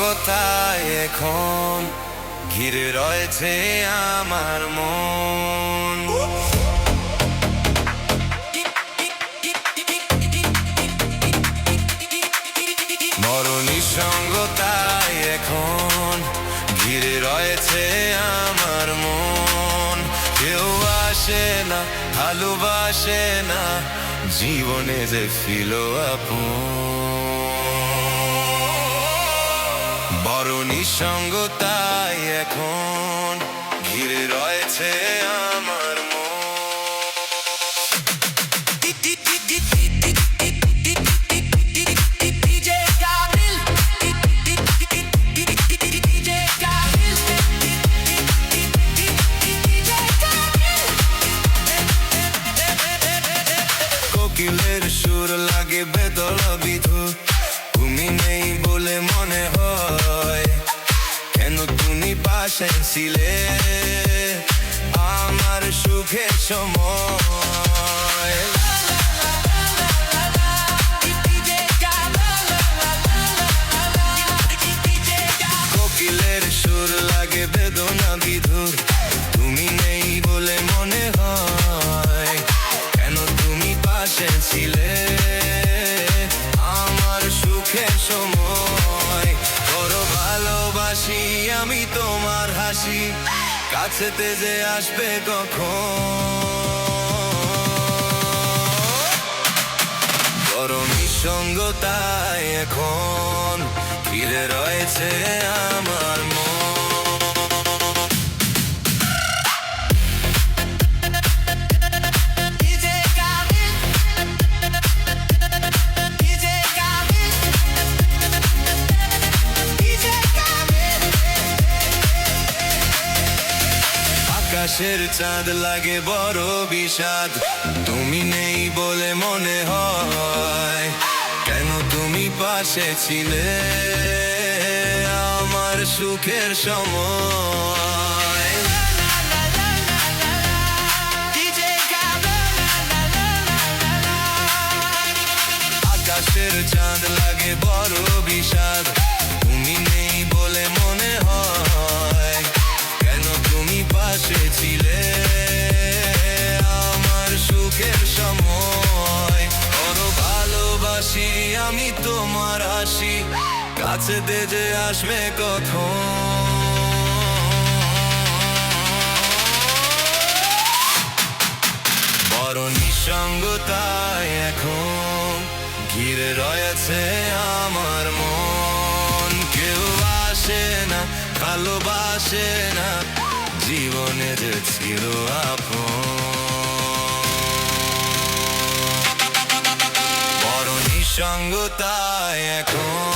নিঃসঙ্গতায় এখন ঘিরে রয়েছে আমার মন। বড় নিঃসঙ্গতায় এখন ঘিরে রয়েছে আমার মন। কেউ আসে না, ভালোবাসে না, জীবনে যে ছিল আপন। বড় নিঃসঙ্গতায় এখন ঘিরে রয়েছে আমার মন। কোকিলের সুর লাগে বেদনা বিধু, তুমি নেই বলে মনে হয়। কেন তুমি পাশে ছিলে আমার সুখের সময়। কোকিলের সুর লাগে বেদনা বিধুর, তুমি নেই বলে মনে হয়। কেন তুমি পাশে ছিলে আমার সুখের সময়। বড় ভালোবাসি আমি তোমার হাসি, কাছেতে যে আসবে কখন। বড় নিঃসঙ্গতায় এখন ঘিরে রয়েছে আমার মন। আকাশের চাঁদ লাগে বড় বিষাদ, তুমি নেই বলে মনে হয়। কেন তুমি পাশে ছিলে আমার সুখের সময়। আকাশের চাঁদ লাগে বড় বিষাদ, তুমি নেই বলে মনে হয়। কেন তুমি পাশে ছিলে আমার সুখের সময়। বড় ভালোবাসি আমি তোমার হাসি, কাছেতে যে আসবে কখন। বড় নিঃসঙ্গতায় এখন ঘিরে রয়েছে আমার মন। কেউ আসে না, ভালোবাসে না, জীবনে যে ছিল আপন। বড় নিঃসঙ্গতায় এখন